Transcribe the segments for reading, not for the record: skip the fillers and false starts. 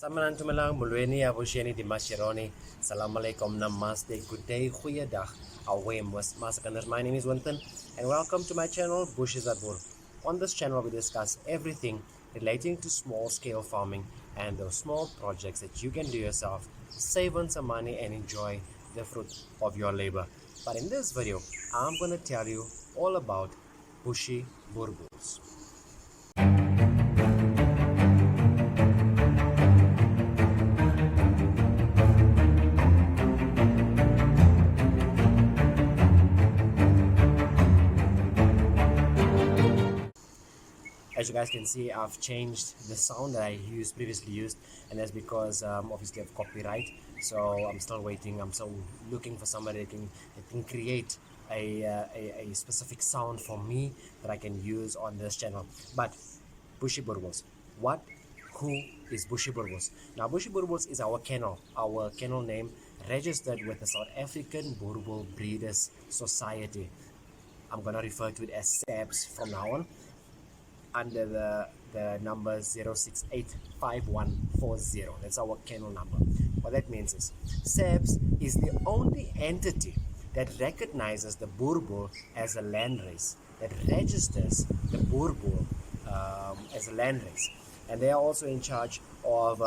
Samanan tumalang mulweni abusheni di Mashironi. Salam alaikum, namaste, good day, goeiedag. Away massacres. My name is Winton and welcome to my channel Bushie Boerboel. On this channel we discuss everything relating to small scale farming and those small projects that you can do yourself, save on some money and enjoy the fruit of your labor. But in this video, I'm going to tell you all about Bushie Boerboels. As you guys can see, I've changed the sound that I previously used, and that's because obviously of copyright. So I'm still waiting. I'm still looking for somebody that can create a specific sound for me that I can use on this channel. But Bushie Boerboels, who is Bushie Boerboels? Now Bushie Boerboels is our kennel name, registered with the South African Boerboel Breeders Society. I'm gonna refer to it as SABBS from now on, under the number 0685140. That's our kennel number. What that means is SABBS is the only entity that recognizes the Boerboel as a land race, that registers the Boerboel as a land race, and they are also in charge of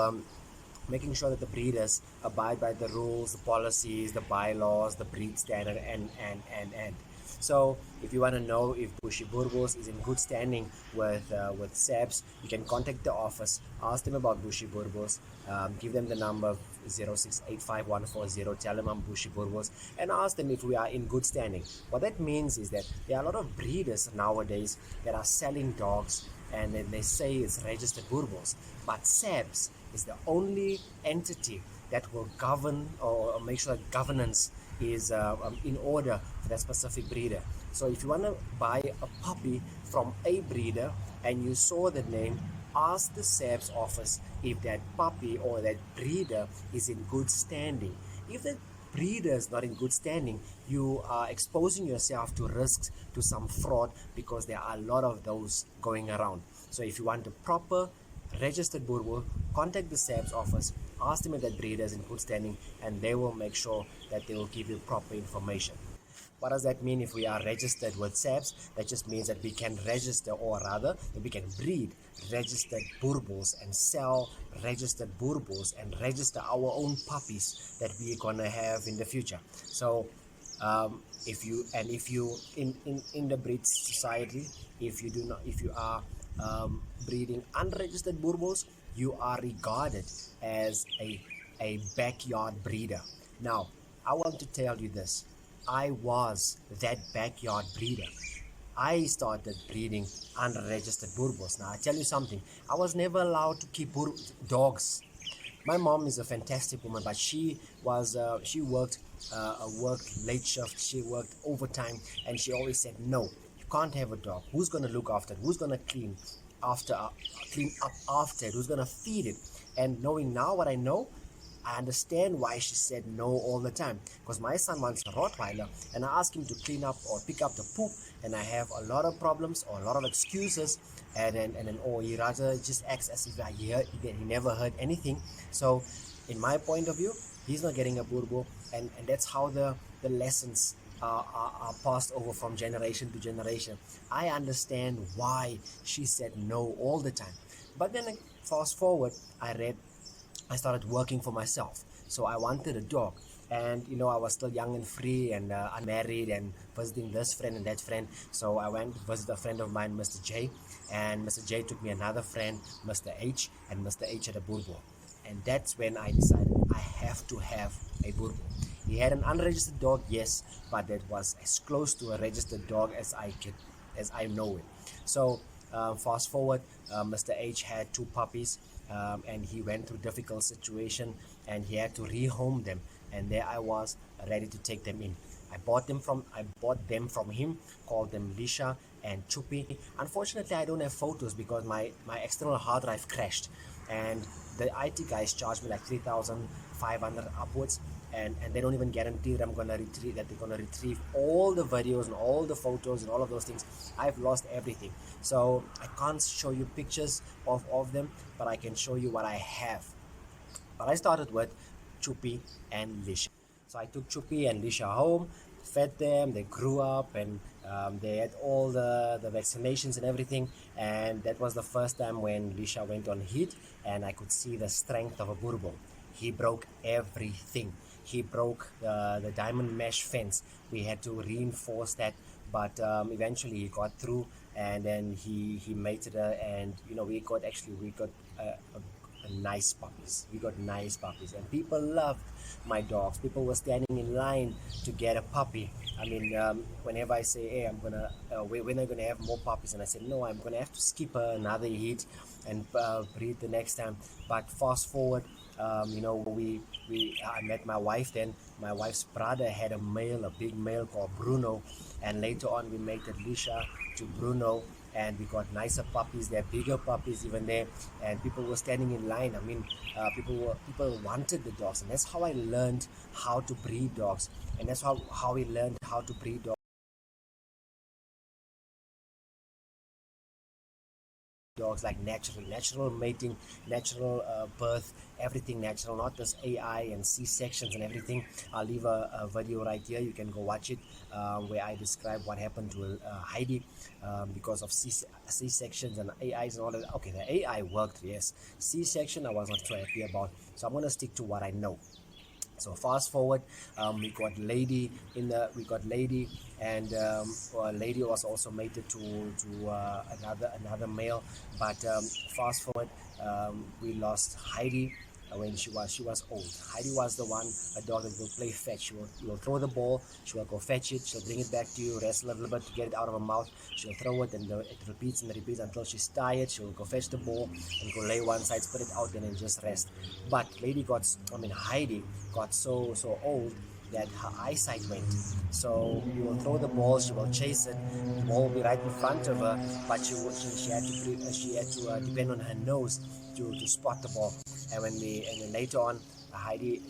making sure that the breeders abide by the rules, the policies, the bylaws, the breed standard, and. So if you want to know if Bushie Boerboels is in good standing with SABBS, you can contact the office, ask them about Bushie Boerboels, give them the number 0685140, tell them I'm Bushie Boerboels, and ask them if we are in good standing. What that means is that there are a lot of breeders nowadays that are selling dogs, and then they say it's registered Boerboels, but SABBS is the only entity that will govern or make sure that governance is in order for that specific breeder. So if you want to buy a puppy from a breeder and you saw the name, ask the SABBS office if that puppy or that breeder is in good standing. If that breeder is not in good standing, you are exposing yourself to risks, to some fraud, because there are a lot of those going around. So if you want a proper registered Boerboel, contact the SABBS office, ask them if that breeder is in good standing, and they will make sure that they will give you proper information. What does that mean if we are registered with SABBS? That just means that we can register, or rather that we can breed registered Boerboels and sell registered Boerboels and register our own puppies that we're gonna have in the future. So if you in the breed society, if you are breeding unregistered Boerboels, you are regarded as a backyard breeder. Now, I want to tell you this. I was that backyard breeder. I started breeding unregistered Boerboels. Now, I tell you something. I was never allowed to keep dogs. My mom is a fantastic woman, but she worked late shift. She worked overtime, and she always said, no, you can't have a dog. Who's going to look after it? Who's going to clean up after it? Who's going to feed it? And knowing now what I know, I understand why she said no all the time. Because my son wants a Rottweiler, and I ask him to clean up or pick up the poop, and I have a lot of problems or a lot of excuses, and then he rather just acts as if he never heard anything. So in my point of view, he's not getting a Boerboel, and that's how the lessons are passed over from generation to generation. I understand why she said no all the time. But then fast forward, I started working for myself. So I wanted a dog, and I was still young and free and unmarried and visiting this friend and that friend. So I went to visit a friend of mine, Mr. J, and Mr. J took me another friend, Mr. H, and Mr. H had a Boerboel. And that's when I decided I have to have a Boerboel. He had an unregistered dog, yes, but that was as close to a registered dog as I know it. So fast forward, Mr. H had 2 puppies, and he went through difficult situation, and he had to rehome them, and there I was ready to take them in. I bought them from him, called them Lisha and Chupi. Unfortunately, I don't have photos because my external hard drive crashed, and the IT guys charged me like 3,500 upwards, and they don't even guarantee that they're gonna retrieve all the videos and all the photos and all of those things. I've lost everything, so I can't show you pictures of them, but I can show you what I have. But I started with Chupi and Lisha. So I took Chupi and Lisha home, fed them, they grew up, and they had all the vaccinations and everything. And that was the first time when Lisha went on heat, and I could see the strength of a Boerboel. He broke everything. He broke the diamond mesh fence. We had to reinforce that, but eventually he got through, and then he mated her, and we got nice puppies. We got nice puppies, and people loved my dogs. People were standing in line to get a puppy. I mean, whenever I say, "Hey, when are you gonna have more puppies?" and I said, "No, I'm gonna have to skip another heat and breed the next time." But fast forward, I met my wife then. My wife's brother had a male, a big male called Bruno, and later on we mated Lisha to Bruno, and we got nicer puppies. They're bigger puppies even there, and people were standing in line. I mean, people wanted the dogs, and that's how I learned how to breed dogs, and that's how we learned how to breed dogs like natural mating, natural birth, everything natural, not this AI and C-sections and everything. I'll leave a video right here, you can go watch it, where I describe what happened to Heidi because of C-sections and AIs and all that. Okay, the AI worked, yes. C-section I was not so happy about, so I'm going to stick to what I know. So fast forward, we got lady, and lady was also mated to another male. But fast forward, we lost Heidi when she was old. Heidi was the one, a dog that will play fetch. You will throw the ball, she will go fetch it, she'll bring it back to you, wrestle a little bit to get it out of her mouth, she'll throw it, and it repeats and repeats until she's tired. She'll go fetch the ball and go lay one side, spit it out, and then just rest. But Heidi got so old that her eyesight went. So you will throw the ball, she will chase it, the ball will be right in front of her, but she had to depend on her nose to spot the ball. And then later on, Heidi,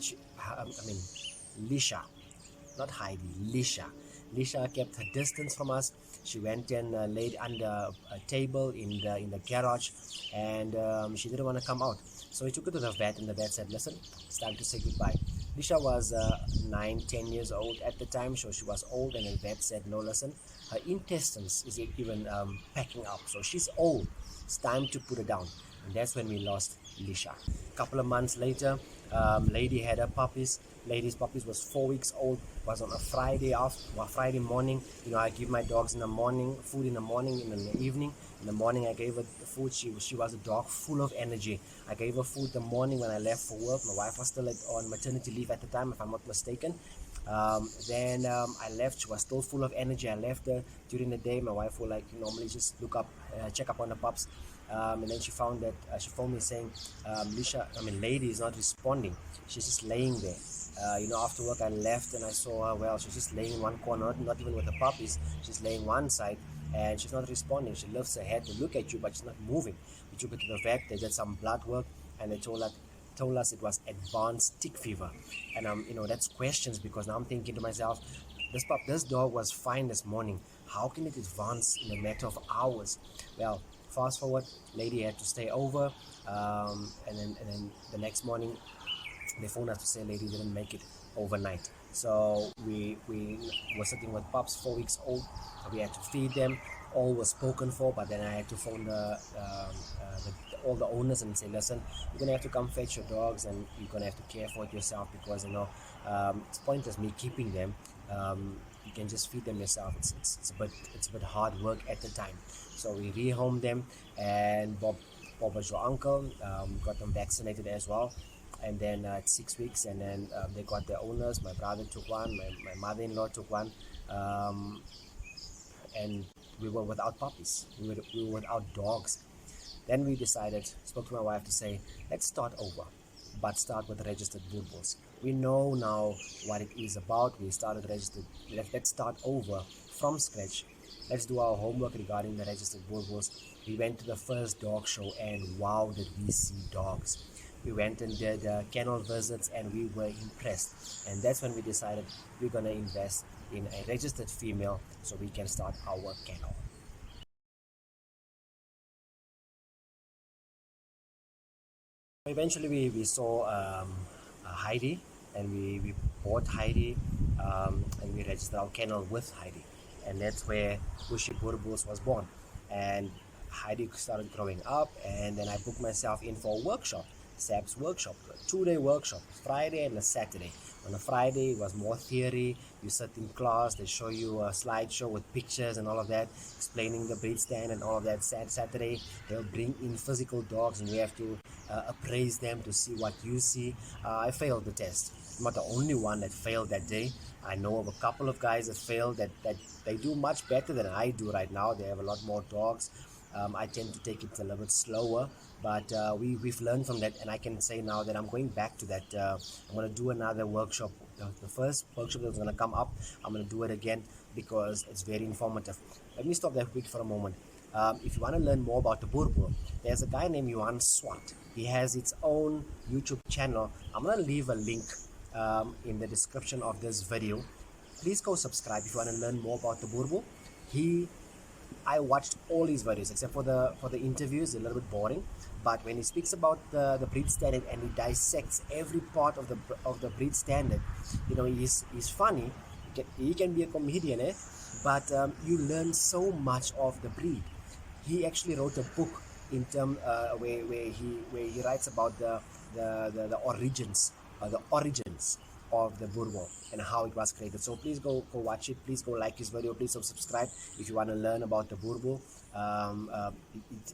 Lisha, not Heidi, Lisha kept her distance from us. She went and laid under a table in the garage, and she didn't want to come out. So we took her to the vet, and the vet said, "Listen, it's time to say goodbye." Lisha was 9, 10 years old at the time, so she was old, and the vet said, "No, listen, her intestines is even packing up, so she's old. It's time to put her down." And that's when we lost Lisha. A couple of months later, lady had her puppies. Lady's puppies was 4 weeks old. Was on a Friday morning. I give my dogs in the morning food in the morning, and in the evening. In the morning, I gave her the food. She was a dog full of energy. I gave her food the morning when I left for work. My wife was still on maternity leave at the time, if I'm not mistaken. Then I left. She was still full of energy. I left her during the day. My wife will normally just check up on the pups. And then she found that she phoned me saying, lady is not responding. She's just laying there. After work I left and I saw her. Well, she's just laying in one corner, not even with the puppies. She's laying one side and she's not responding. She lifts her head to look at you, but she's not moving. We took her to the vet. They did some blood work, and they told us it was advanced tick fever. And that's questions, because now I'm thinking to myself, this dog was fine this morning. How can it advance in a matter of hours? Well, fast forward, lady had to stay over, and then the next morning they phoned us to say lady didn't make it overnight. So we were sitting with pups 4 weeks old. We had to feed them. All was spoken for, but then I had to phone all the owners and say, listen, you're gonna have to come fetch your dogs, and you're gonna have to care for it yourself, because it's pointless me keeping them. You can just feed them yourself. It's a bit hard work at the time. So we rehomed them, and Bob was your uncle. Got them vaccinated as well. And then at 6 weeks, and then they got their owners. My brother took one, my mother-in-law took one, and we were without puppies. We were without dogs. Then we spoke to my wife to say, let's start over, but start with registered Boerboels. We know now what it is about. We started registered. Let's start over from scratch. Let's do our homework regarding the registered Boerboels. We went to the first dog show, and wow, did we see dogs. We went and did kennel visits, and we were impressed. And that's when we decided we're going to invest in a registered female so we can start our kennel. Eventually, we saw Heidi, and we bought Heidi, and we registered our kennel with Heidi, and that's where Bushie Boerboels was born. And Heidi started growing up, and then I booked myself in for a workshop, SABBS workshop, a 2-day workshop, Friday and a Saturday. On a Friday, it was more theory. You sit in class, they show you a slideshow with pictures and all of that, explaining the breed stand and all of that. Saturday, they'll bring in physical dogs, and we have to appraise them to see what you see. I failed the test. I'm not the only one that failed that day. I know of a couple of guys that failed that they do much better than I do right now. They have a lot more dogs. I tend to take it a little bit slower, but we've learned from that, and I can say now that I'm going back to that. I'm going to do another workshop. The first workshop that was going to come up, I'm going to do it again because it's very informative. Let me stop there quick for a moment. If you want to learn more about the Boerboel, there's a guy named Johan Swart. He has its own YouTube channel. I'm going to leave a link in the description of this video. Please go subscribe if you want to learn more about the Boerboel. I watched all his videos except for the interviews, a little bit boring. But when he speaks about the breed standard and he dissects every part of the breed standard, he's funny. He can be a comedian, but you learn so much of the breed. He actually wrote a book in term where he writes about the origins of the Boerboel and how it was created. So please go watch it. Please go like his video. Please subscribe if you want to learn about the Boerboel.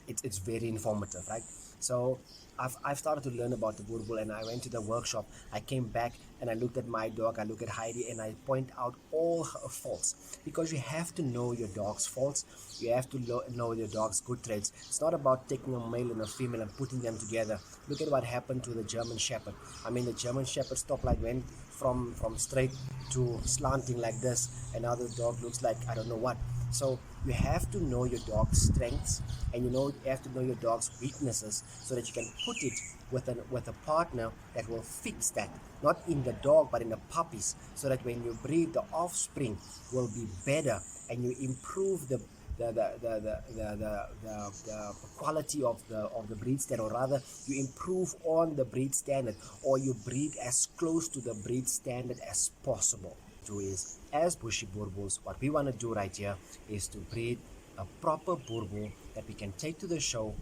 It's very informative, right? So I've started to learn about the Boerboel, and I went to the workshop. I came back and I looked at my dog. I look at Heidi and I point out all her faults, because you have to know your dog's faults. You have to know your dog's good traits. It's not about taking a male and a female and putting them together. Look at what happened to the German Shepherd. I mean, the German Shepherd stoplight went from straight to slanting like this, and now the dog looks like I don't know what. So you have to know your dog's strengths, and you have to know your dog's weaknesses, so that you can put it with a partner that will fix that, not in the dog but in the puppies, so that when you breed, the offspring will be better, and you improve the quality of the breed standard, or rather you improve on the breed standard, or you breed as close to the breed standard as possible. Is, as Bushie Boerboels, what we want to do right here is to breed a proper Boerboel that we can take to the show,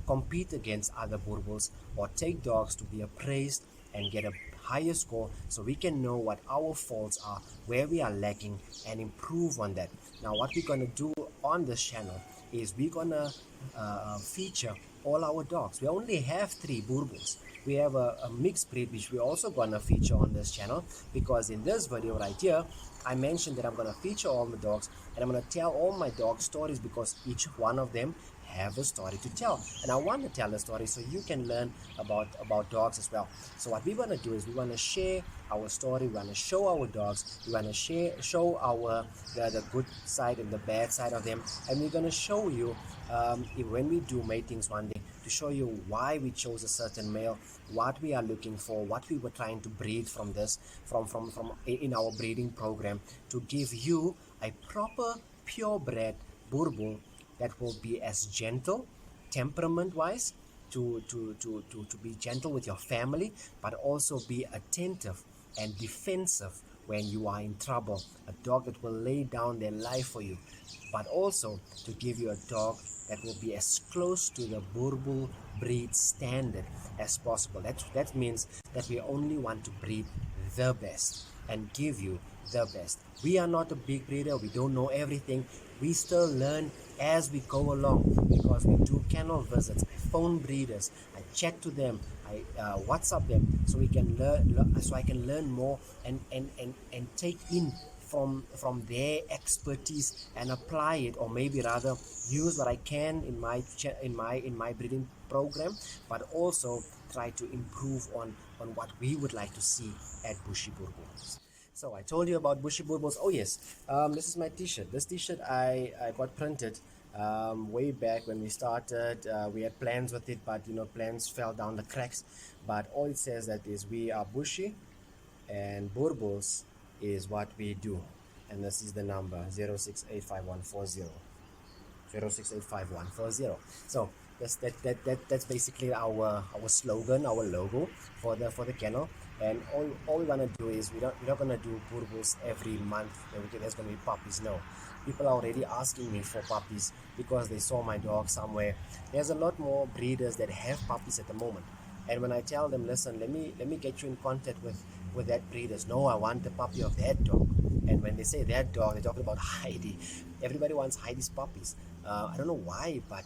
compete against other Boerboels, or take dogs to be appraised and get a higher score, so we can know what our faults are, where we are lacking, and improve on that. Now what we're going to do on this channel is we're going to feature all our dogs. We only have 3 Boerboels. We have a mixed breed which we're also going to feature on this channel, because in this video right here I mentioned that I'm going to feature all the dogs, and I'm going to tell all my dog stories, because each one of them have a story to tell, and I want to tell a story so you can learn about dogs as well. So what we want to do is we want to share our story. We want to show our dogs. We want to show our the good side and the bad side of them, and we're going to show you when we do matings one day, to show you why we chose a certain male, what we are looking for, what we were trying to breed from in our breeding program, to give you a proper purebred Boerboel that will be as gentle, temperament-wise, to be gentle with your family, but also be attentive and defensive when you are in trouble. A dog that will lay down their life for you, but also to give you a dog that will be as close to the Boerboel breed standard as possible. That means that we only want to breed the best and give you the best. We are not a big breeder. We don't know everything. We still learn as we go along, because we do kennel visits. I phone breeders. I chat to them. I WhatsApp them, so we can so I can learn more and take in from their expertise and apply it, or maybe rather use what I can in my breeding program, but also try to improve on what we would like to see at Bushie Boerboels. So I told you about Bushie Boerboels. Oh yes, this is my t-shirt. This t-shirt I got printed way back when we started. We had plans with it, but plans fell down the cracks. But all it says that is we are Bushie, and Boerboels is what we do. And this is the number 06851400. 06851400. So That's basically our slogan, our logo for the kennel. And all we want to do is we're not going to do Boerboels every month and there's going to be puppies. No, people are already asking me for puppies because they saw my dog somewhere. There's a lot more breeders that have puppies at the moment, and when I tell them, listen, let me get you in contact with that breeders, no, I want the puppy of that dog. And when they say that dog, they're talking about Heidi. Everybody wants Heidi's puppies. I don't know why, but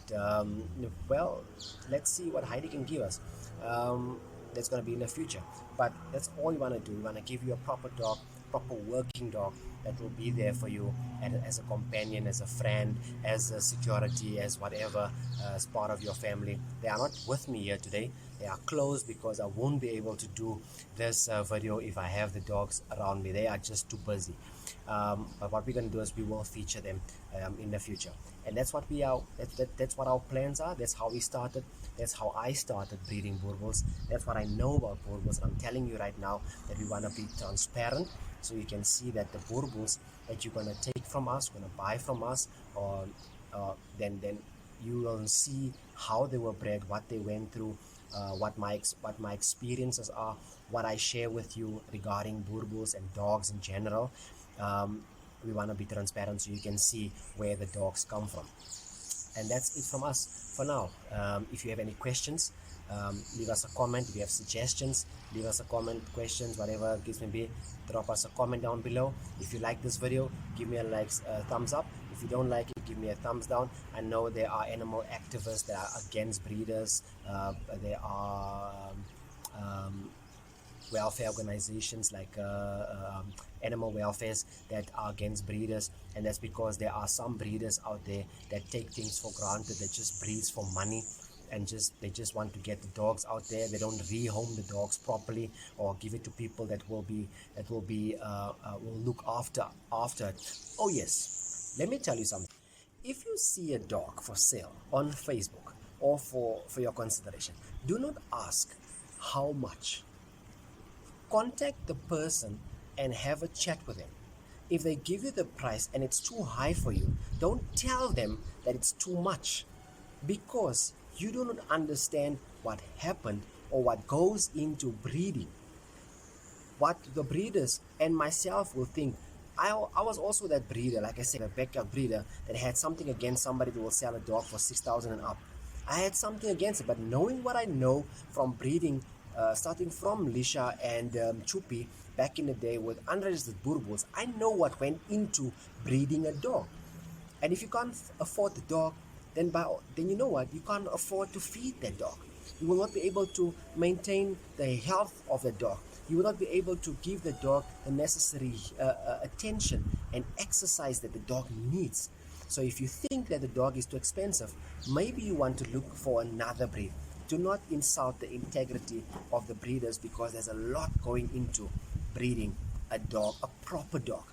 well, let's see what Heidi can give us. That's going to be in the future. But that's all you want to do. We want to give you a proper dog, proper working dog that will be there for you and as a companion, as a friend, as a security, as whatever, as part of your family. They are not with me here today. They are closed because I won't be able to do this video if I have the dogs around me. They are just too busy. But what we're going to do is we will feature them in the future. And that's what we are. That's what our plans are. That's how we started. That's how I started breeding Boerboels. That's what I know about Boerboels. And I'm telling you right now that we want to be transparent, so you can see that the Boerboels that you're going to take from us, going to buy from us, or then you will see how they were bred, what they went through, what my experiences are, what I share with you regarding Boerboels and dogs in general. We want to be transparent so you can see where the dogs come from. And that's it from us for now. If you have any questions, leave us a comment. If you have suggestions, leave us a comment, questions, whatever the case may be, drop us a comment down below. If you like this video, give me a thumbs up. If you don't like it, give me a thumbs down. I know there are animal activists that are against breeders. There are welfare organizations like animal welfares that are against breeders, and that's because there are some breeders out there that take things for granted, that just breeds for money, and they just want to get the dogs out there. They don't rehome the dogs properly or give it to people that will look after it. Oh yes, let me tell you something. If you see a dog for sale on Facebook or for your consideration, do not ask how much. Contact the person and have a chat with them. If they give you the price and it's too high for you, don't tell them that it's too much, because you do not understand what happened or what goes into breeding. What the breeders and myself will think. I was also that breeder, like I said, a backyard breeder that had something against somebody who will sell a dog for 6,000 and up. I had something against it, but knowing what I know from breeding, starting from Lisha and Chupi back in the day with unregistered Boerboels, I know what went into breeding a dog. And if you can't afford the dog, then you know what, you can't afford to feed that dog. You will not be able to maintain the health of the dog. You will not be able to give the dog the necessary attention and exercise that the dog needs. So if you think that the dog is too expensive, maybe you want to look for another breed. Do not insult the integrity of the breeders, because there's a lot going into breeding a dog, a proper dog,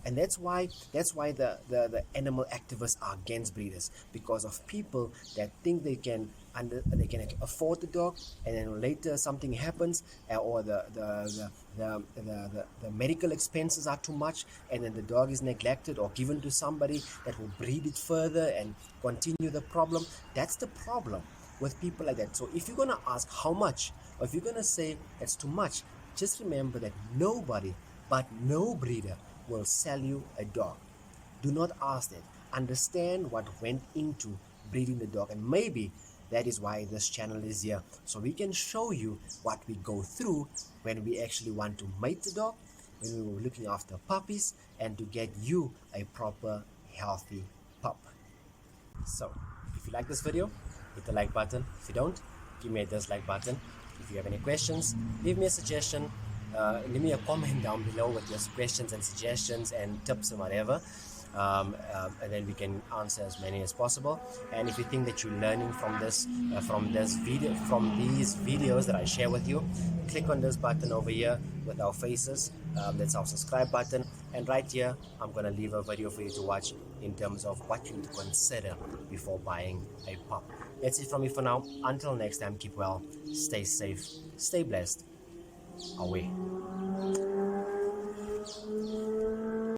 and that's why the animal activists are against breeders, because of people that think they can afford the dog, and then later something happens, or the medical expenses are too much, and then the dog is neglected or given to somebody that will breed it further and continue the problem. That's the problem with people like that. So if you're gonna ask how much, or if you're gonna say it's too much, just remember that nobody but no breeder will sell you a dog. Do not ask that. Understand what went into breeding the dog, and maybe that is why this channel is here, so we can show you what we go through when we actually want to mate the dog, when we were looking after puppies, and to get you a proper healthy pup. So if you like this video, hit the like button. If you don't, give me a dislike button. If you have any questions, leave me a suggestion, leave me a comment down below with your questions and suggestions and tips and whatever, and then we can answer as many as possible. And if you think that you're learning from these videos that I share with you, click on this button over here with our faces. That's our subscribe button, and right here I'm gonna leave a video for you to watch in terms of what you need to consider before buying a pup. That's it from me for now. Until next time, keep well, stay safe, stay blessed. Away.